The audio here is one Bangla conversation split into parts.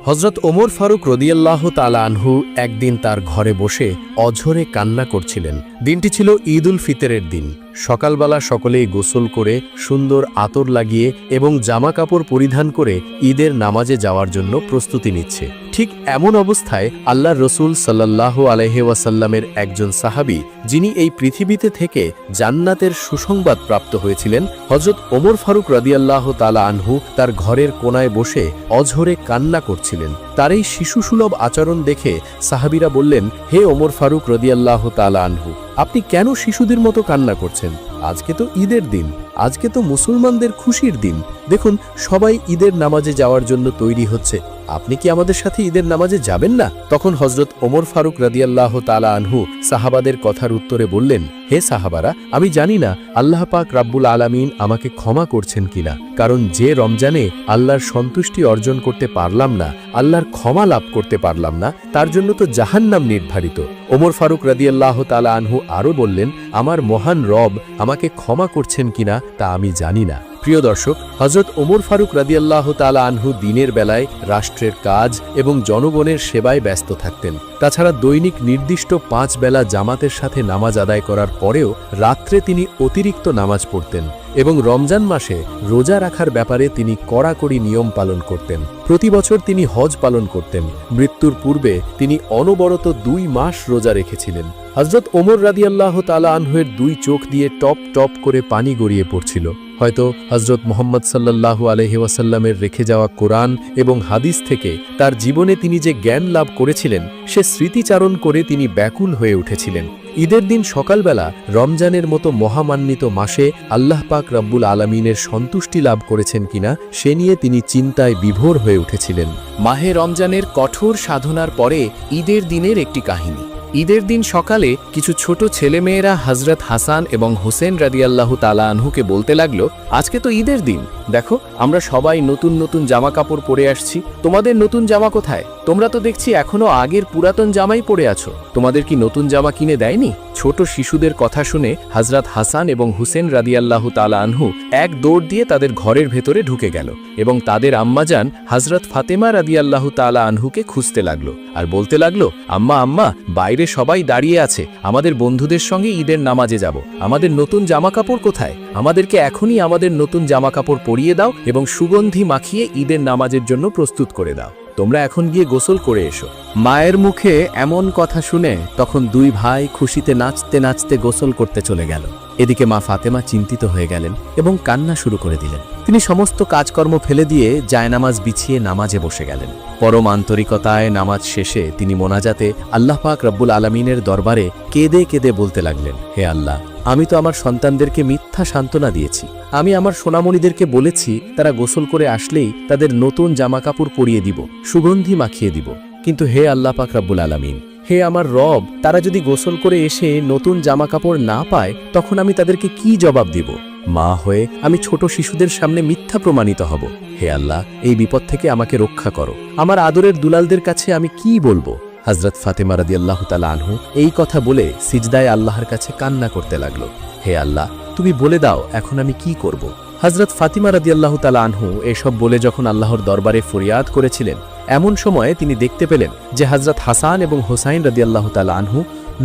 হজরত ওমর ফারুক রদিয়াল্লাহু তাআলা আনহু একদিন তার ঘরে বসে অঝরে কান্না করছিলেন। দিনটি ছিল ঈদ উল ফিতরের দিন। সকালবেলা সকলেই গোসল করে সুন্দর আতর লাগিয়ে এবং জামা কাপড় পরিধান করে ঈদের নামাজে যাওয়ার জন্য প্রস্তুতি নিচ্ছে। ঠিক এমন অবস্থায় আল্লাহর রসুল সাল্লাল্লাহু আলাইহি ওয়াসাল্লামের একজন সাহাবী, যিনি এই পৃথিবীতে থেকে জান্নাতের সুসংবাদ প্রাপ্ত হয়েছিলেন, হজরত ওমর ফারুক রাদিয়াল্লাহু তাআলা আনহু তার ঘরের কোনায় বসে অঝরে কান্না করছিলেন। তার এই শিশুসুলভ আচরণ দেখে সাহাবীরা বললেন, হে ওমর ফারুক রাদিয়াল্লাহু তাআলা আনহু, আপনি কেন শিশুদের মতো কান্না করছেন? আজকে তো ঈদের দিন, আজকে তো মুসলমানদের খুশির দিন। দেখুন, সবাই ঈদের নামাজে যাওয়ার জন্য তৈরি হচ্ছে। আপনি কি আমাদের সাথে ঈদের নামাজে যাবেন না? তখন হজরত ওমর ফারুক রাদিয়াল্লাহু তাআলা আনহু সাহাবাদের কথার উত্তরে বললেন, হে সাহাবারা, আমি জানি না আল্লাহ পাক রাব্বুল আলামিন আমাকে ক্ষমা করছেন কিনা, কারণ যে রমজানে আল্লাহর সন্তুষ্টি অর্জন করতে পারলাম না, আল্লাহর ক্ষমা লাভ করতে পারলাম না, তার জন্য তো জাহান্নাম নির্ধারিত। ওমর ফারুক রাদিয়াল্লাহু তাআলা আনহু আরও বললেন, আমার মহান রব আমাকে ক্ষমা করছেন কিনা তা আমি জানি না। প্রিয় দর্শক, হজরত ওমর ফারুক রাদিয়াল্লাহু তাআলা আনহু দিনের বেলায় রাষ্ট্রের কাজ এবং জনগণের সেবায় ব্যস্ত থাকতেন। তাছাড়া দৈনিক নির্দিষ্ট 5 বেলা জামাতের সাথে নামাজ আদায় করার পরেও রাত্রে তিনি অতিরিক্ত নামাজ পড়তেন এবং রমজান মাসে রোজা রাখার ব্যাপারে তিনি কড়াকড়ি নিয়ম পালন করতেন। প্রতি বছর তিনি হজ পালন করতেন। মৃত্যুর পূর্বে তিনি অনবরত 2 মাস রোজা রেখেছিলেন। হজরত ওমর রাদিয়াল্লাহু তাআলা আনহুর 2 চোখ দিয়ে টপ টপ করে পানি গড়িয়ে পড়ছিল। হয়তো হজরত মুহাম্মদ সাল্লাল্লাহু আলাইহি ওয়াসাল্লামের রেখে যাওয়া কোরআন এবং হাদিস থেকে তার জীবনে তিনি যে জ্ঞান লাভ করেছিলেন, সে স্মৃতিচারণ করে তিনি ব্যাকুল হয়ে উঠেছিলেন। ঈদের দিন সকালবেলা রমজানের মতো মহামান্বিত মাসে আল্লাহ পাক রব্বুল আলামিনের সন্তুষ্টি লাভ করেছেন কিনা সে নিয়ে তিনি চিন্তায় বিভোর হয়ে উঠেছিলেন। মাহে রমজানের কঠোর সাধনার পরে ঈদের দিনের একটি কাহিনী। ঈদের দিন সকালে কিছু ছোট ছেলেমেয়েরা হজরত হাসান এবং হোসেন রাদিয়াল্লাহু তাআলা আনহুকে বলতে লাগলো, আজকে তো ঈদের দিন, দেখো আমরা সবাই নতুন নতুন জামা কাপড় পরে আসছি, তোমাদের নতুন জামা কোথায়? তোমরা তো দেখছি এখনো আগের পুরাতন জামাই পরে আছো, তোমাদের কি নতুন জামা কিনে দেয়নি? ছোট শিশুদের কথা শুনে হজরত হাসান এবং হুসেন রাদিয়াল্লাহু তাআলা আনহু এক দৌড় দিয়ে তাদের ঘরের ভেতরে ঢুকে গেল এবং তাদের আম্মাজান হজরত ফাতেমা রাদিয়াল্লাহু তাআলা আনহুকে খুঁজতে লাগলো আর বলতে লাগলো, আম্মা আম্মা, বাইরে সবাই দাঁড়িয়ে আছে, আমাদের বন্ধুদের সঙ্গে ঈদের নামাজে যাব, আমাদের নতুন জামা কাপড় কোথায়? আমাদেরকে এখনই আমাদের নতুন জামা কাপড় পরিয়ে দাও এবং সুগন্ধি মাখিয়ে ঈদের নামাজের জন্য প্রস্তুত করে দাও, তোমরা এখন গিয়ে গোসল করে এসো। মায়ের মুখে এমন কথা শুনে তখন 2 ভাই খুশিতে নাচতে নাচতে গোসল করতে চলে গেল। এদিকে মা ফাতেমা চিন্তিত হয়ে গেলেন এবং কান্না শুরু করে দিলেন। তিনি সমস্ত কাজকর্ম ফেলে দিয়ে জায়নামাজ বিছিয়ে নামাজে বসে গেলেন। পরম আন্তরিকতায় নামাজ শেষে তিনি মোনাজাতে আল্লাহ পাক রব্বুল আলামিনের দরবারে কেঁদে কেঁদে বলতে লাগলেন, হে আল্লাহ, আমি তো আমার সন্তানদেরকে মিথ্যা সান্ত্বনা দিয়েছি। আমি আমার সোনামণিদেরকে বলেছি তারা গোসল করে আসলেই তাদের নতুন জামা কাপড় পরিয়ে দিব, সুগন্ধি মাখিয়ে দিব। কিন্তু হে আল্লাহ পাক রব্বুল আলামিন, হে আমার রব, তারা যদি গোসল করে এসে নতুন জামা কাপড় না পায় তখন আমি তাদেরকে কি জবাব দিব? মা হয়ে আমি ছোট শিশুদের সামনে মিথ্যা প্রমাণিত হব। হে আল্লাহ, এই বিপদ থেকে আমাকে রক্ষা করো। আমার আদরের দুলালদের কাছে আমি কি বলবো? হজরত ফাতেমা রাদিয়াল্লাহু তাআলা আনহু এই কথা বলে সিজদায় আল্লাহর কাছে কান্না করতে লাগলো, হে আল্লাহ, তুমি বলে দাও এখন আমি কি করব? হজরত ফাতিমা রাদিয়াল্লাহু তাআলা আনহু এসব বলে যখন আল্লাহর দরবারে ফরিয়াদ করেছিলেন, এমন সময়ে তিনি দেখতে পেলেন যে হজরত হাসান এবং হোসাইন রাদিয়াল্লাহু তাআলা আনহু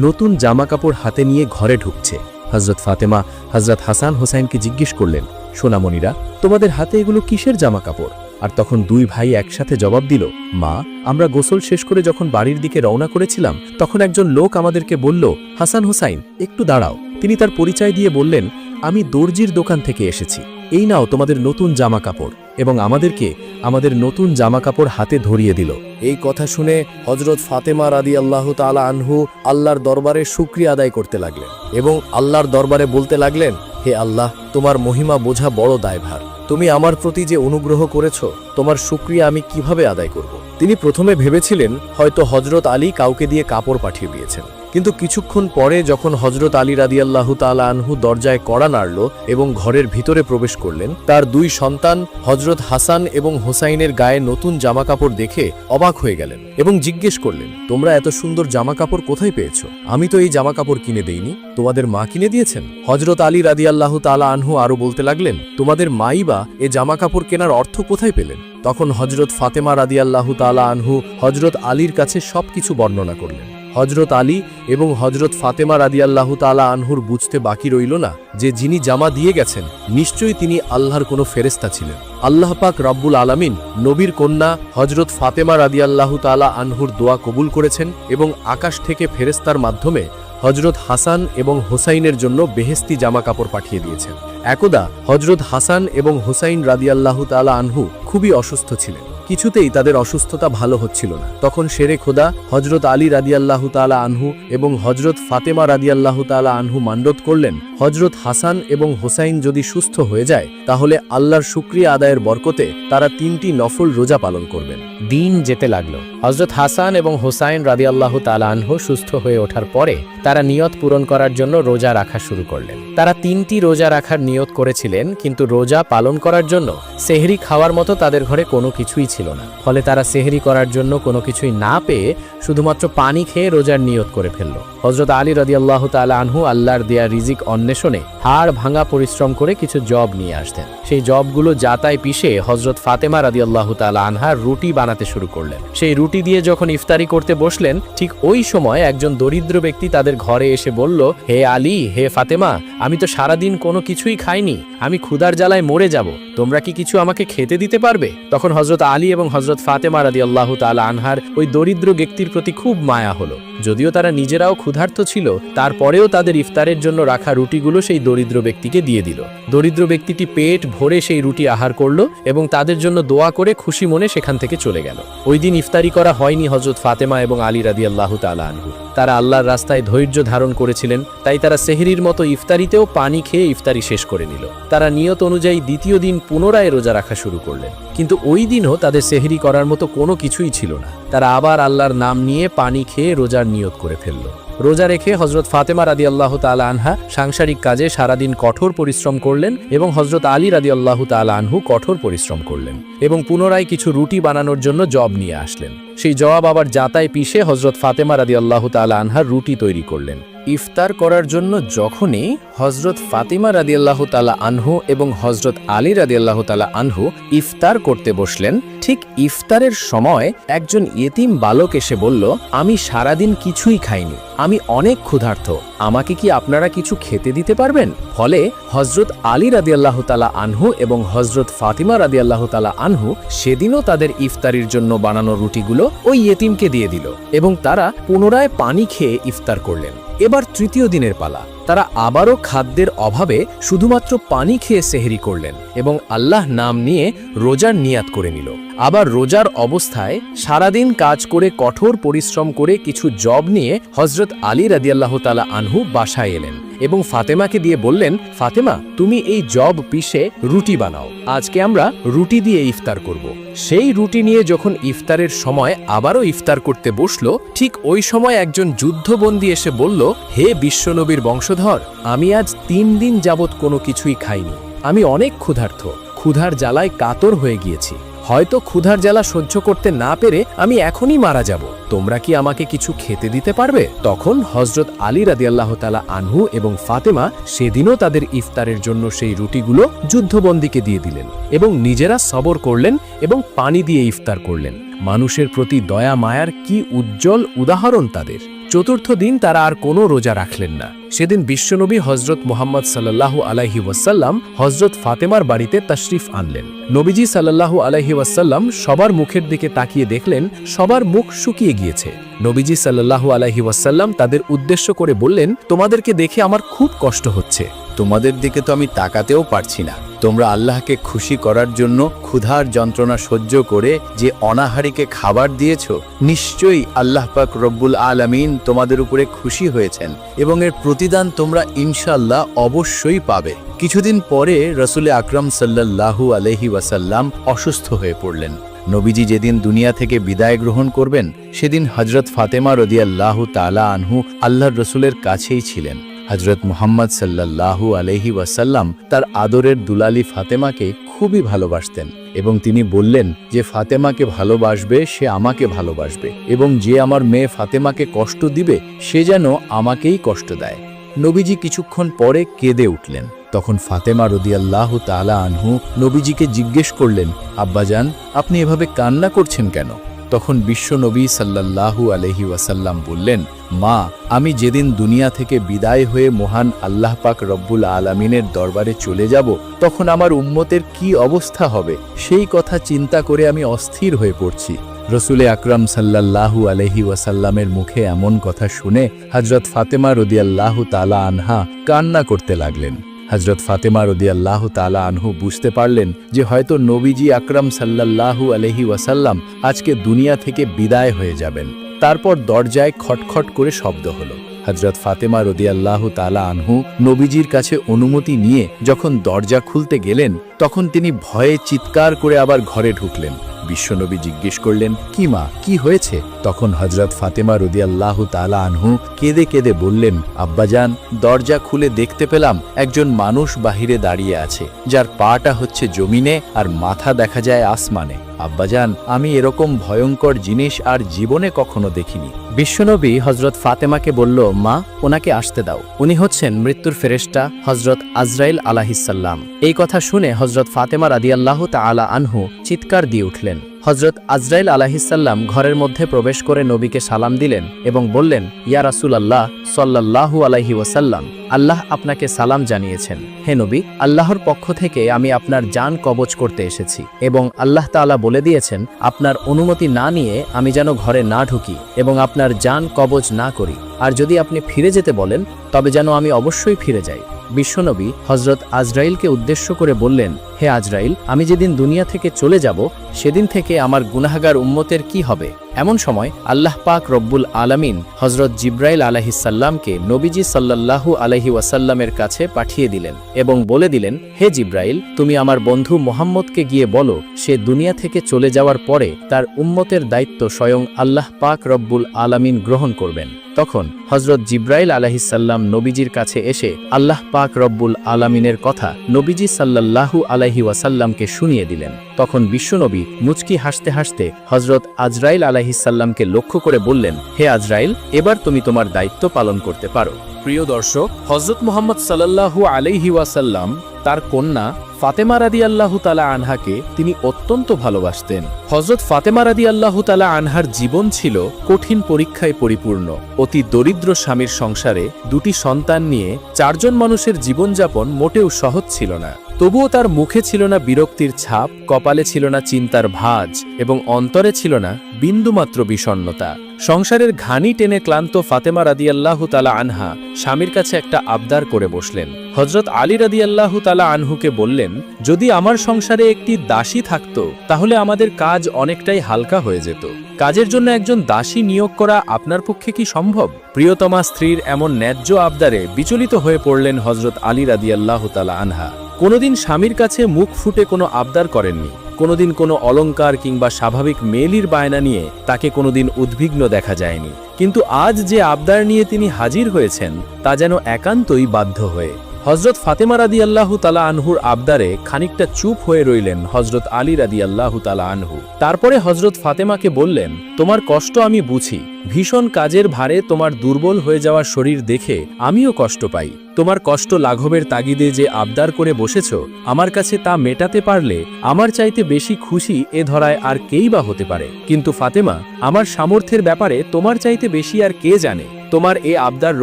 নতুন জামা কাপড় হাতে নিয়ে ঘরে ঢুকছে। হজরত ফাতেমা হজরত হাসান হোসাইনকে জিজ্ঞেস করলেন, সোনামণিরা, তোমাদের হাতে এগুলো কিসের জামা কাপড়? আর তখন 2 ভাই একসাথে জবাব দিল, মা, আমরা গোসল শেষ করে যখন বাড়ির দিকে রওনা করেছিলাম তখন একজন লোক আমাদেরকে বলল, হাসান হোসাইন, একটু দাঁড়াও। তিনি তার পরিচয় দিয়ে বললেন, আমি দর্জির দোকান থেকে এসেছি, এই নাও তোমাদের নতুন জামা কাপড়, এবং আমাদেরকে আমাদের নতুন জামা কাপড় হাতে ধরিয়ে দিল। এই কথা শুনে হজরত ফাতেমা রাদিয়াল্লাহু তাআলা আনহু আল্লাহর দরবারে শুকরিয়া আদায় করতে লাগলেন এবং আল্লাহর দরবারে বলতে লাগলেন, হে আল্লাহ, তোমার মহিমা বোঝা বড় দায়ভার। তুমি আমার প্রতি যে অনুগ্রহ করেছ, তোমার শুকরিয়া আমি কিভাবে আদায় করব? তিনি প্রথমে ভেবেছিলেন হয়তো হজরত আলী কাউকে দিয়ে কাপড় পাঠিয়ে দিয়েছেন, কিন্তু কিছুক্ষণ পরে যখন হজরত আলী রাদিয়াল্লাহু তাআলা আনহু দরজায় কড়া নাড়ল এবং ঘরের ভিতরে প্রবেশ করলেন, তার দুই সন্তান হজরত হাসান এবং হোসাইনের গায়ে নতুন জামাকাপড় দেখে অবাক হয়ে গেলেন এবং জিজ্ঞেস করলেন, তোমরা এত সুন্দর জামাকাপড় কোথায় পেয়েছো? আমি তো এই জামাকাপড় কিনে দেইনি, তোমাদের মা কিনে দিয়েছেন। হজরত আলী রাদিয়াল্লাহু তাআলা আনহু আরো বলতে লাগলেন, তোমাদের মাই বা এ জামাকাপড় কেনার অর্থ কোথায় পেলেন? তখন হজরত ফাতেমা রাদিয়াল্লাহু তাআলা আনহু হজরত আলীর কাছে সবকিছু বর্ণনা করলেন। হজরত আলী এবং হজরত ফাতেমা রাদিয়াল্লাহু তাআলা আনহুর বুঝতে বাকি রইল না যে যিনি জামা দিয়ে গেছেন নিশ্চয়ই তিনি আল্লাহর কোনো ফেরেশতা ছিলেন। আল্লাহ পাক রব্বুল আলামিন নবীর কন্যা হজরত ফাতেমা রাদিয়াল্লাহু তাআলা আনহুর দোয়া কবুল করেছেন এবং আকাশ থেকে ফেরেশতার মাধ্যমে হজরত হাসান এবং হোসাইনের জন্য বেহেস্তি জামাকাপড় পাঠিয়ে দিয়েছেন। একদা হজরত হাসান এবং হোসাইন রাদিয়াল্লাহু তাআলা আনহু খুবই অসুস্থ ছিলেন, কিছুতেই তাদের অসুস্থতা ভালো হচ্ছিল না। তখন শেরে খোদা হজরত আলী রাদিয়াল্লাহু তাআলা আনহু এবং হজরত ফাতেমা রাদিয়াল্লাহু তাআলা আনহু মান্যত করলেন, হজরত হাসান এবং হোসাইন যদি সুস্থ হয়ে যায় তাহলে আল্লাহর শুকরিয়া আদায়ের বরকতে তারা 3টি নফল রোজা পালন করবেন। দিন যেতে লাগলো। হজরত হাসান এবং হোসাইন রাদিয়াল্লাহু তাআলা আনহু সুস্থ হয়ে ওঠার পরে তারা নিয়ত পূরণ করার জন্য রোজা রাখা শুরু করলেন। তারা 3টি রোজা রাখার নিয়ত করেছিলেন, কিন্তু রোজা পালন করার জন্য সেহরি খাওয়ার মতো তাদের ঘরে কোনো কিছুই ছিল না। ফলে তারা সেহরি করার জন্য কোনো কিছুই না পেয়ে শুধুমাত্র পানি খেয়ে রোজার নিয়ত করে ফেলল। হজরত আলী রাদিয়াল্লাহু তাআলা আনহু আল্লাহর দেয়া রিজিক অন্বেষণে হাড় ভাঙা পরিশ্রম করে কিছু জব নিয়ে আসতেন। সেই জবগুলো জাতায় পিষে হজরত ফাতেমা রাদিয়াল্লাহু তাআলা আনহা রুটি বানাতে শুরু করলেন। সেই রুটি দিয়ে যখন ইফতারি করতে বসলেন, ঠিক ওই সময় একজন দরিদ্র ব্যক্তি তাদের ঘরে এসে বলল, হে আলী, হে ফাতেমা, আমি তো সারাদিন কোনো কিছুই খাইনি, আমি ক্ষুধার জ্বালায় মরে যাব, তোমরা কি কিছু আমাকে খেতে দিতে পারবে? তখন হজরত আলী এবং হজরত ফাতেমা রাদিয়াল্লাহু তাআলা আনহার ওই দরিদ্র ব্যক্তির প্রতি খুব মায়া হলো। যদিও তারা নিজেরাও ক্ষুধার্ত ছিল, তারপরেও তাদের ইফতারের জন্য রাখা রুটিগুলো সেই দরিদ্র ব্যক্তিকে দিয়ে দিল। দরিদ্র ব্যক্তিটি পেট ভরে সেই রুটি আহার করল এবং তাদের জন্য দোয়া করে খুশি মনে সেখান থেকে চলে গেল। ওই দিন ইফতারি করা হয়নি হজরত ফাতেমা এবং আলী রাদিয়াল্লাহু তাআলা আনহু। তারা আল্লাহর রাস্তায় ধৈর্য ধারণ করেছিলেন, তাই তারা সেহরির মতো ইফতারিতেও পানি খেয়ে ইফতারি শেষ করে নিল। তারা নিয়ত অনুযায়ী দ্বিতীয় দিন পুনরায় রোজা রাখা শুরু করলেন, কিন্তু ওই দিনও তাদের সেহরি করার মতো কোনো কিছুই ছিল না। তারা আবার আল্লাহর নাম নিয়ে পানি খেয়ে রোজার নিয়ত করে ফেলল। রোজা রেখে হজরত ফাতেমা রাদিয়াল্লাহু তাআলা আনহা সাংসারিক কাজে সারাদিন কঠোর পরিশ্রম করলেন এবং হজরত আলী রাদিয়াল্লাহু তাআলা আনহু কঠোর পরিশ্রম করলেন এবং পুনরায় কিছু রুটি বানানোর জন্য জব নিয়ে আসলেন। সেই জব আবার জাতায় পিষে হজরত ফাতেমা রাদিয়াল্লাহু তাআলা আনহা রুটি তৈরি করলেন। ইফতার করার জন্য যখনই হজরত ফাতিমা রাদিয়াল্লাহু তাআলা আনহু এবং হজরত আলী রাদিয়াল্লাহু তাআলা আনহু ইফতার করতে বসলেন, ঠিক ইফতারের সময় একজন ইয়েতিম বালক এসে বলল, আমি সারাদিন কিছুই খাইনি, আমি অনেক ক্ষুধার্ত, আমাকে কি আপনারা কিছু খেতে দিতে পারবেন? ফলে হজরত আলী রাদিয়াল্লাহু তাআলা আনহু এবং হজরত ফাতিমা রাদিয়াল্লাহু তাআলা আনহু সেদিনও তাদের ইফতারির জন্য বানানো রুটিগুলো ওই ইয়েতিমকে দিয়ে দিল এবং তারা পুনরায় পানি খেয়ে ইফতার করলেন। এবার তৃতীয় দিনের পালা। তারা আবারও খাদ্যের অভাবে শুধুমাত্র পানি খেয়ে সেহরি করলেন এবং আল্লাহ নাম নিয়ে রোজার নিয়াত করে নিল। আবার রোজার অবস্থায় সারাদিন কাজ করে কঠোর পরিশ্রম করে কিছু জব নিয়ে হজরত আলী রাদিয়াল্লাহু তাআলা আনহু বাসায় এলেন এবং ফাতেমাকে দিয়ে বললেন, ফাতেমা, তুমি এই জব পিষে রুটি বানাও, আজকে আমরা রুটি দিয়ে ইফতার করব। সেই রুটি নিয়ে যখন ইফতারের সময় আবারও ইফতার করতে বসলো, ঠিক ওই সময় একজন যুদ্ধবন্দী এসে বলল, হে বিশ্বনবীর বংশধর, আমি আজ 3 দিন যাবৎ কোনো কিছুই খাইনি, আমি অনেক ক্ষুধার্ত, ক্ষুধার জ্বালায় কাতর হয়ে গিয়েছি, হয়তো ক্ষুধার জ্বালা সহ্য করতে না পেরে আমি এখনই মারা যাব, তোমরা কি আমাকে কিছু খেতে দিতে পারবে? তখন হজরত আলী রাদিয়াল্লাহু তাআলা আনহু এবং ফাতেমা সেদিনও তাদের ইফতারের জন্য সেই রুটিগুলো যুদ্ধবন্দীকে দিয়ে দিলেন এবং নিজেরা সবর করলেন এবং পানি দিয়ে ইফতার করলেন। মানুষের প্রতি দয়া মায়ার কি উজ্জ্বল উদাহরণ তাদের। চতুর্থ দিন তারা আর কোনো রোজা রাখলেন না। সেদিন বিশ্বনবী হজরত মুহাম্মদ সাল্লাল্লাহু আলাইহি ওয়াসাল্লাম হজরত ফাতেমার বাড়িতে তাশরিফ আনলেন। নবীজি সাল্লাল্লাহু আলাইহি ওয়াসাল্লাম সবার মুখের দিকে তাকিয়ে দেখলেন সবার মুখ শুকিয়ে গিয়েছে। নবীজি সাল্লাল্লাহু আলাইহি ওয়াসাল্লাম তাদের উদ্দেশ্য করে বললেন, তোমাদেরকে দেখে আমার খুব কষ্ট হচ্ছে, তোমাদের দিকে তো আমি তাকাতেও পারছি না। তোমরা আল্লাহকে খুশি করার জন্য ক্ষুধার যন্ত্রণা সহ্য করে যে অনাহারীকে খাবার দিয়েছ, নিশ্চয়ই আল্লাহ পাক রব্বুল আলামিন তোমাদের উপরে খুশি হয়েছেন এবং এর প্রতিদান তোমরা ইনশাআল্লাহ অবশ্যই পাবে। কিছুদিন পরে রাসূল আকরাম সাল্লাল্লাহু আলাইহি ওয়াসাল্লাম অসুস্থ হয়ে পড়লেন। নবীজি যেদিন দুনিয়া থেকে বিদায় গ্রহণ করবেন সেদিন হজরত ফাতেমা রাদিয়াল্লাহু তাআলা আনহু আল্লাহর রসুলের কাছেই ছিলেন। হজরত মুহাম্মদ সাল্লাল্লাহু আলাইহি ওয়াসাল্লাম তার আদরের দুলালি ফাতেমাকে খুবই ভালোবাসতেন এবং তিনি বললেন যে ফাতেমাকে ভালোবাসবে সে আমাকে ভালোবাসবে এবং যে আমার মেয়ে ফাতেমাকে কষ্ট দিবে সে যেন আমাকেই কষ্ট দেয়। নবীজি কিছুক্ষণ পরে কেঁদে উঠলেন। তখন ফাতেমা রাদিয়াল্লাহু তাআলা আনহু নবীজিকে জিজ্ঞেস করলেন, আব্বাজান আপনি এভাবে কান্না করছেন কেন? তখন বিশ্বনবী সাল্লাল্লাহু আলাইহি ওয়াসাল্লাম বললেন, মা, আমি যেদিন দুনিয়া থেকে বিদায় হয়ে মহান আল্লাহ পাক রব্বুল আলামিনের দরবারে চলে যাব তখন আমার উম্মতের কি অবস্থা হবে সেই কথা চিন্তা করে আমি অস্থির হয়ে পড়ছি। রসুলে আকরাম সাল্লাল্লাহু আলাইহি ওয়াসাল্লামের মুখে এমন কথা শুনে হযরত ফাতেমা রাদিয়াল্লাহু তাআলা আনহা কান্না করতে লাগলেন। হযরত ফাতেমা রাদিয়াল্লাহু তাআলা আনহু বুঝতে পারলেন যে হয়তো নবীজি আকরাম সাল্লাল্লাহু আলাইহি ওয়াসাল্লাম আজকে দুনিয়া থেকে বিদায় হয়ে যাবেন। তারপর দরজায় খটখট করে শব্দ হলো। হযরত ফাতেমা রাদিয়াল্লাহু তাআলা আনহু নবীজির কাছে অনুমতি নিয়ে যখন দরজা খুলতে গেলেন তখন তিনি ভয়ে চিৎকার করে আবার ঘরে ঢুকলেন। বিশ্বনবী জিজ্ঞেস করলেন, কি মা, কি হয়েছে? তখন হযরত ফাতেমা রাদিয়াল্লাহু তাআলা আনহু কেঁদে কেঁদে বললেন, আব্বাজান, দরজা খুলে দেখতে পেলাম একজন মানুষ বাহিরে দাঁড়িয়ে আছে, যার পাটা হচ্ছে জমিনে আর মাথা দেখা যায় আসমানে। আব্বাজান, আমি এরকম ভয়ঙ্কর জিনিস আর জীবনে কখনো দেখিনি। বিশ্বনবী হজরত ফাতেমাকে বলল, মা, ওনাকে আসতে দাও। উনি হচ্ছেন মৃত্যুর ফেরেশতা হজরত আজরাইল আলাইহিসসালাম। এই কথা শুনে হজরত ফাতেমা রাদিয়াল্লাহু তাআলা আনহু চিৎকার দিয়ে উঠলেন। হজরত আজরাইল আলাইহিসসালাম ঘরের মধ্যে প্রবেশ করে নবীকে সালাম দিলেন এবং বললেন, ইয়া রাসূলুল্লাহ সাল্লাল্লাহু আলাইহি ওয়াসাল্লাম, আল্লাহ আপনাকে সালাম জানিয়েছেন। হে নবী, আল্লাহর পক্ষ থেকে আমি আপনার জান কবজ করতে এসেছি এবং আল্লাহ তাআলা বলে দিয়েছেন আপনার অনুমতি না নিয়ে আমি যেন ঘরে না ঢুকি এবং আপনার জান কবজ না করি, আর যদি আপনি ফিরে যেতে বলেন তবে যেন আমি অবশ্যই ফিরে যাই। বিশ্বনবী হজরত আজরাইলকে উদ্দেশ্য করে বললেন, হে আজরাইল, আমি যেদিন দুনিয়া থেকে চলে যাব সেদিন থেকে আমার গুনাহগার উম্মতের কি হবে? এমন সময় আল্লাহ পাক রব্বুল আলামিন হজরত জিব্রাইল আলাইহিসসালামকে নবীজি সাল্লাল্লাহু আলাইহি ওয়াসাল্লামের কাছে পাঠিয়ে দিলেন এবং বলে দিলেন, হে জিব্রাইল, তুমি আমার বন্ধু মুহাম্মদকে গিয়ে বলো সে দুনিয়া থেকে চলে যাওয়ার পরে তার উম্মতের দায়িত্ব স্বয়ং আল্লাহ পাক রব্বুল আলামিন গ্রহণ করবেন। তখন হজরত জিব্রাইল আলাইহিসসালাম নবীজির কাছে এসে আল্লাহ পাক রব্বুল আলামিনের কথা নবীজি সাল্লাল্লাহু আলাইহি ওয়াসাল্লামকে শুনিয়ে দিলেন। তখন বিশ্বনবী মুচকি হাসতে হাসতে হজরত আজরাইল আলাইহিসসালামকে লক্ষ্য করে বললেন, হে আজরাইল, এবার তুমি তোমার দায়িত্ব পালন করতে পারো। প্রিয় দর্শক, হজরত মুহাম্মদ সাল্লাল্লাহু আলাইহি ওয়াসাল্লাম তার কন্যা ফাতেমা রাদিয়াল্লাহু তাআলা আনহাকে তিনি অত্যন্ত ভালোবাসতেন। হযরত ফাতেমা রাদিয়াল্লাহু তাআলা আনহার জীবন ছিল কঠিন পরীক্ষায় পরিপূর্ণ। অতি দরিদ্র স্বামীর সংসারে দুটি সন্তান নিয়ে চারজন মানুষের জীবনযাপন মোটেও সহজ ছিল না। তবুও তার মুখে ছিল না বিরক্তির ছাপ, কপালে ছিল না চিন্তার ভাঁজ এবং অন্তরে ছিল না বিন্দুমাত্র বিষণ্ণতা। সংসারের ঘানি টেনে ক্লান্ত ফাতেমা রাদিয়াল্লাহু তাআলা আনহা স্বামীর কাছে একটা আবদার করে বসলেন। হযরত আলী রাদিয়াল্লাহু তাআলা আনহুকে বললেন, যদি আমার সংসারে একটি দাসী থাকতো তাহলে আমাদের কাজ অনেকটাই হালকা হয়ে যেত। কাজের জন্য একজন দাসী নিয়োগ করা আপনার পক্ষে কি সম্ভব? প্রিয়তমা স্ত্রীর এমন ন্যায্য আবদারে বিচলিত হয়ে পড়লেন হযরত আলী রাদিয়াল্লাহু তাআলা আনহা। কোনোদিন স্বামীর কাছে মুখ ফুটে কোনো আবদার করেননি, কোনোদিন কোনো অলংকার কিংবা স্বাভাবিক মেয়েলির বায়না নিয়ে তাকে কোনোদিন উদ্বিগ্ন দেখা যায়নি। কিন্তু আজ যে আবদার নিয়ে তিনি হাজির হয়েছেন তা যেন একান্তই বাধ্য হয়ে। হযরত ফাতেমা রাদিয়াল্লাহু তাআলা আনহুর আবদারে খানিকটা চুপ হয়ে রইলেন হযরত আলী রাদিয়াল্লাহু তাআলা আনহু। তারপরে হযরত ফাতেমাকে বললেন, তোমার কষ্ট আমি বুঝি, ভীষণ কাজের ভারে তোমার দুর্বল হয়ে যাওয়া শরীর দেখে আমিও কষ্ট পাই। তোমার কষ্ট লাঘবের তাগিদে যে আবদার করে বসেছ, আমার কাছে তা মেটাতে পারলে আমার চাইতে বেশি খুশি এ ধরায় আর কেই বা হতে পারে। কিন্তু ফাতেমা, আমার সামর্থ্যের ব্যাপারে তোমার চাইতে বেশি আর কে জানে? তোমার এ আবদার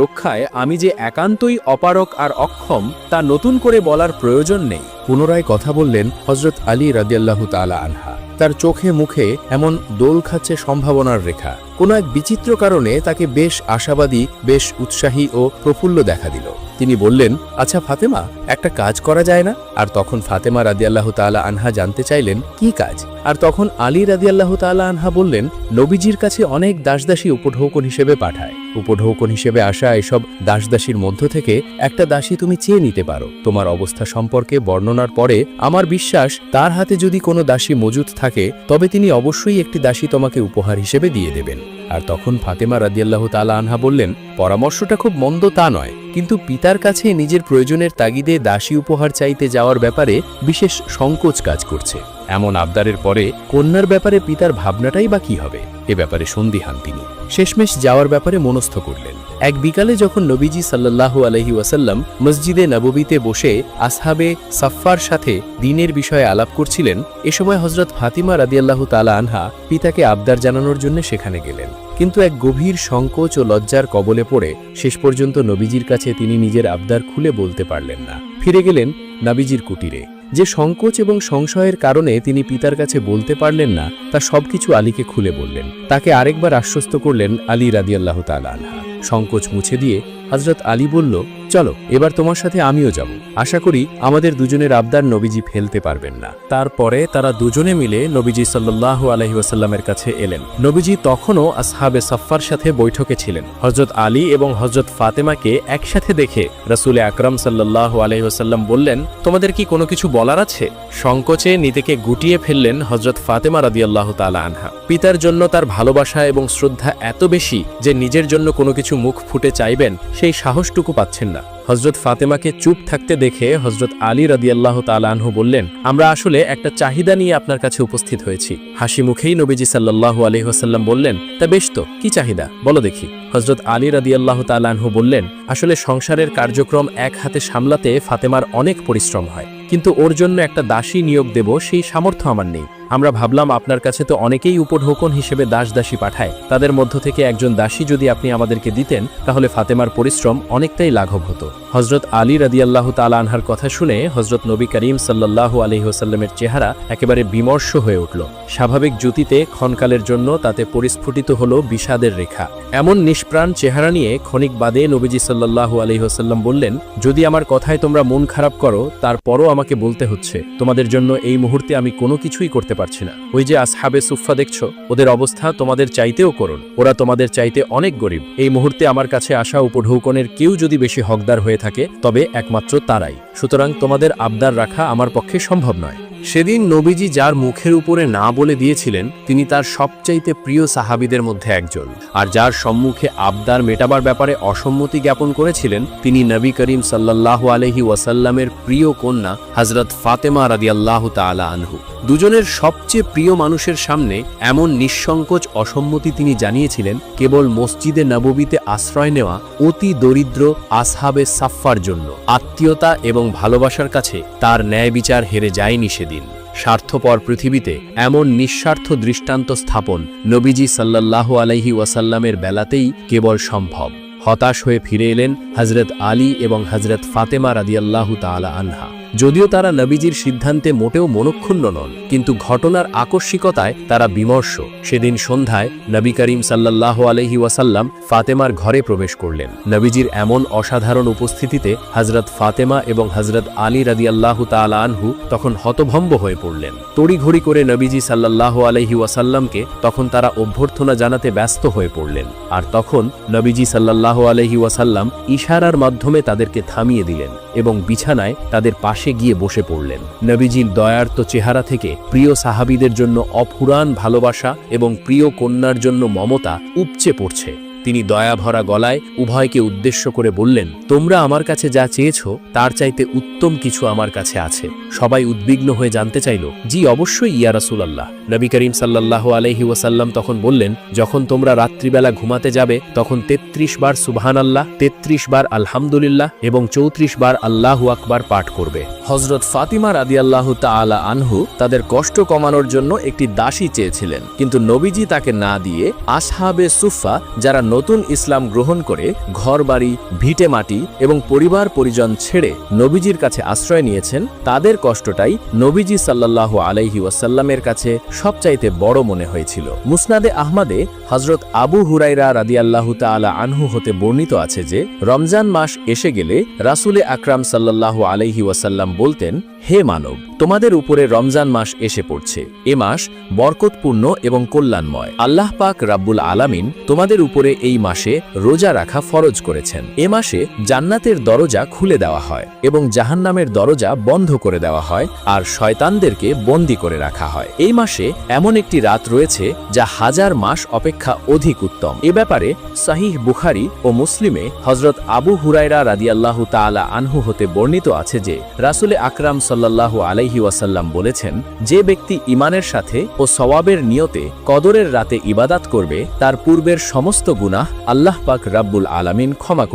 রক্ষায় আমি যে একান্তই অপারক আর অক্ষম তা নতুন করে বলার প্রয়োজন নেই। পুনরায় কথা বললেন হযরত আলী রাদিয়াল্লাহু তাআলা আনহা। তার চোখে মুখে এমন দোল খাচ্ছে সম্ভাবনার রেখা। কোনো এক বিচিত্র কারণে তাকে বেশ আশাবাদী, বেশ উৎসাহী ও প্রফুল্ল দেখা দিল। তিনি বললেন, আচ্ছা ফাতেমা, একটা কাজ করা যায় না? আর তখন ফাতেমা রাদিয়াল্লাহু তাআলা আনহা জানতে চাইলেন, কি কাজ? আর তখন আলী রাদিয়াল্লাহু তাআলা আনহা বললেন, নবীজির কাছে অনেক দাসদাসী উপঢৌকন হিসেবে পাঠায়। উপঢৌকন হিসেবে আসা এসব দাসদাসীর মধ্য থেকে একটা দাসী তুমি চেয়ে নিতে পারো। তোমার অবস্থা সম্পর্কে বর্ণনা গণনার পরে আমার বিশ্বাস তার হাতে যদি কোনো দাসী মজুদ থাকে তবে তিনি অবশ্যই একটি দাসী তোমাকে উপহার হিসেবে দিয়ে দেবেন। আর তখন ফাতেমা রাদিয়াল্লাহু তাআলা আনহা বললেন, পরামর্শটা খুব মন্দ তা নয়, কিন্তু পিতার কাছে নিজের প্রয়োজনের তাগিদে দাসী উপহার চাইতে যাওয়ার ব্যাপারে বিশেষ সংকোচ কাজ করছে। এমন আবদারের পরে কন্যার ব্যাপারে পিতার ভাবনাটাই বা কি হবে, এ ব্যাপারে সন্দিহান তিনি। শেষমেশ যাওয়ার ব্যাপারে মনস্থ করলেন। এক বিকালে যখন নবীজি সাল্লাল্লাহু আলাইহি ওয়াসাল্লাম মসজিদে নববীতে বসে আসহাবে সাফফার সাথে দ্বীনের বিষয়ে আলাপ করছিলেন, এ সময় হযরত ফাতিমা রাদিয়াল্লাহু তাআলা আনহা পিতাকে আবদার জানানোর জন্য সেখানে গেলেন। কিন্তু এক গভীর সংকোচ ও লজ্জার কবলে পড়ে শেষ পর্যন্ত নবীজির কাছে তিনি নিজের আবদার খুলে বলতে পারলেন না। ফিরে গেলেন নবীজির কুটিরে। যে সংকোচ এবং সংশয়ের কারণে তিনি পিতার কাছে বলতে পারলেন না, তা সবকিছু আলীকে খুলে বললেন। তাকে আরেকবার আশ্বস্ত করলেন আলী রাদিয়াল্লাহু তাআলা আনহা। সংকোচ মুছে দিয়ে হযরত আলী বলল, চলো এবার তোমার সাথে আমিও যাব। আশা করি আমাদের দুজনের আবদার নবীজি ফেলতে পারবেন না। তারপরে তারা দুজনে মিলে নবীজি সাল্লাল্লাহু আলাইহি ওয়াসাল্লামের কাছে এলেন। নবীজি তখনও আসহাবে সাফফার সাথে বৈঠকে ছিলেন। হযরত আলী এবং হযরত ফাতেমাকে একসাথে দেখে রাসূল আকরাম সাল্লাল্লাহু আলাইহি ওয়াসাল্লাম বললেন, তোমাদের কি কোনো কিছু বলার আছে? সংকোচে নিজেকে গুটিয়ে ফেললেন হযরত ফাতেমা রাদিয়াল্লাহু তাআলা আনহা। পিতার জন্য তার ভালোবাসা এবং শ্রদ্ধা এত বেশি যে নিজের জন্য কোনো কিছু মুখ ফুটে চাইবেন সেই সাহসটুকু পাচ্ছেন না। হযরত ফাতেমাকে চুপ থাকতে দেখে হযরত আলী রাদিয়াল্লাহু তাআলা আনহু বললেন, আমরা আসলে একটা চাহিদা নিয়ে আপনার কাছে উপস্থিত হয়েছি। হাসি মুখেই নবীজি সাল্লাল্লাহু আলাইহি ওয়াসাল্লাম বললেন, তা বেশ তো, কি চাহিদা বলো দেখি। হযরত আলী রাদিয়াল্লাহু তাআলা আনহু বললেন, আসলে সংসারের কার্যক্রম এক হাতে সামলাতে ফাতেমার অনেক পরিশ্রম হয়, কিন্তু ওর জন্য একটা দাসী নিয়োগ দেব সেই সামর্থ্য আমার নেই। আমরা ভাবলাম আপনার কাছে তো অনেকেই উপঢৌকন হিসেবে দাসী পাঠায়, তাদের মধ্য থেকে একজন দাসী যদি আপনি আমাদেরকে দিতেন তাহলে ফাতেমার পরিশ্রম অনেকটাই লাঘব হতো। হযরত আলী রাদিয়াল্লাহু তাআলা আনহার কথা শুনে হযরত নবী করিম সাল্লাল্লাহু আলাইহি ওয়াসাল্লামের চেহারা একেবারে বিমর্ষ হয়ে উঠল। স্বাভাবিক জ্যোতিতে ক্ষণকালের জন্য তাতে পরিস্ফুটিত হলো বিষাদের রেখা। এমন নিষ্প্রাণ চেহারা নিয়ে ক্ষণিক বাদে নবীজি সাল্লাল্লাহু আলাইহি ওয়াসাল্লাম বললেন, যদি আমার কথায় তোমরা মন খারাপ করো তারপরও আমাকে বলতে হচ্ছে, তোমাদের জন্য এই মুহূর্তে আমি কোনো কিছুই করতে পারছি না। ওই যে আসহাবে সুফফা দেখছো, ওদের অবস্থা তোমাদের চাইতেও করুন। ওরা তোমাদের চাইতে অনেক গরিব। এই মুহূর্তে আমার কাছে আসা উপঢৌকনের কেউ যদি বেশি হকদার হয়ে থাকে তবে একমাত্র তারাই। সুতরাং তোমাদের আবদার রাখা আমার পক্ষে সম্ভব নয়। সেদিন নবীজি যার মুখের উপরে না বলে দিয়েছিলেন তিনি তার সবচাইতে প্রিয় সাহাবীদের মধ্যে একজন, আর যার সম্মুখে আবদার মেটাবার ব্যাপারে অসম্মতি জ্ঞাপন করেছিলেন তিনি নবী করিম সাল্লাল্লাহু আলাইহি ওয়াসাল্লামের প্রিয় কন্যা হযরত ফাতেমা রাদিয়াল্লাহু তাআলা আনহু। দুজনের সবচেয়ে প্রিয় মানুষের সামনে এমন নিঃসংকোচ অসম্মতি তিনি জানিয়েছিলেন কেবল মসজিদে নববীতে আশ্রয় নেওয়া অতি দরিদ্র আসহাবে সাফফার জন্য। আত্মীয়তা এবং ভালোবাসার কাছে তার ন্যায় বিচার হেরে যায়নি সেদিন। স্বার্থপর পৃথিবীতে এমন নিঃস্বার্থ দৃষ্টান্ত স্থাপন নবীজি সাল্লাল্লাহু আলাইহি ওয়াসাল্লামের বেলাতেই কেবল সম্ভব। হতাশ হয়ে ফিরে এলেন হযরত আলী এবং হযরত ফাতেমা রাদিয়াল্লাহু তাআলা আনহা। যদিও তারা নবীজির সিদ্ধান্তে মোটেও মনক্ষুণ্ণ নন, কিন্তু ঘটনার আকস্মিকতায় তারা বিমর্ষ। সেদিন সন্ধ্যায় নবী করিম সাল্লাল্লাহু আলাইহি ওয়াসাল্লাম ফাতেমার ঘরে প্রবেশ করলেন। নবীজির এমন অসাধারণ উপস্থিতিতে হযরত ফাতেমা এবং হযরত আলী রাদিয়াল্লাহু তাআলা আনহু তখন হতভম্ব হয়ে পড়লেন। তড়িঘড়ি করে নবীজি সাল্লাল্লাহু আলাইহি ওয়াসাল্লামকে তখন তারা অভ্যর্থনা জানাতে ব্যস্ত হয়ে পড়লেন। আর তখন নবীজি সাল্লাল্লাহু আলাইহি ওয়াসাল্লাম ইশারার মাধ্যমে তাদেরকে থামিয়ে দিলেন এবং বিছানায় তাদের পাশে গিয়ে বসে পড়লেন। নবীজির দয়ার্ত চেহারা থেকে প্রিয় সাহাবীদের জন্য অফুরান ভালোবাসা এবং প্রিয় কন্যার জন্য মমতা উপচে পড়ছে। তিনি দয়াভরা গলায় উভয়কে উদ্দেশ্য করে বললেন, তোমরা আমার কাছে যা চেয়েছো তার চাইতে উত্তম কিছু আমার কাছে আছে। সবাই উদ্বিগ্ন হয়ে জানতে চাইল, জি অবশ্যই ইয়া রাসূলুল্লাহ। নবী করিম সাল্লাল্লাহু আলাইহি ওয়াসাল্লাম তখন বললেন, যখন তোমরা রাত্রিবেলা ঘুমাতে যাবে তখন 33 বার সুবহানাল্লাহ, 33 বার আলহামদুলিল্লাহ এবং 34 বার আল্লাহু আকবার পাঠ করবে। হযরত ফাতিমা রাদিয়াল্লাহু তাআলা আনহু তাদের কষ্ট কমানোর জন্য একটি দাসী চেয়েছিলেন, কিন্তু নবীজি তাকে না দিয়ে আসহাবে সুফফা যারা নতুন ইসলাম গ্রহণ করে ঘরবাড়ি, ভিটে মাটি এবং পরিবার পরিজন ছেড়ে নবীজির কাছে আশ্রয় নিয়েছেন, তাদের কষ্টটাই নবীজি সাল্লাল্লাহু আলাইহি ওয়াসাল্লামের কাছে সবচাইতে বড় মনে হয়েছিল। মুসনাদে আহমদে হযরত আবু হুরায়রা রাদিয়াল্লাহু তাআলা আনহু হতে বর্ণিত আছে যে রমজান মাস এসে গেলে রাসূলে আকরাম সাল্লাল্লাহু আলাইহি ওয়াসাল্লাম বলতেন, হে মানব, তোমাদের উপরে রমজান মাস এসে পড়ছে। এ মাস বরকতপূর্ণ এবং কল্যাণময়। আল্লাহ পাক রাব্বুল আলামিন তোমাদের উপরে এই মাসে রোজা রাখা ফরজ করেছেন। এ মাসে জান্নাতের দরজা খুলে দেওয়া হয় এবং জাহান্নামের দরজা বন্ধ করে দেওয়া হয়, আর শয়তানদেরকে বন্দী করে রাখা হয়। এই মাসে এমন একটি রাত রয়েছে যা হাজার মাস অপেক্ষা অধিক উত্তম। এ ব্যাপারে সাহিহ বুখারী ও মুসলিমে হযরত আবু হুরায়রা রাদিয়াল্লাহু তাআলা আনহু হতে বর্ণিত আছে যে রাসূল আকরাম সাল্লাল্লাহু আলাইহি ওয়াসাল্লাম বলেছেন, যে ব্যক্তি ঈমানের সাথে ও সওয়াবের নিয়তে কদরের রাতে ইবাদত করবে তার পূর্বের সমস্ত গুনাহ আল্লাহ পাক রাব্বুল আলামিন ক্ষমা করে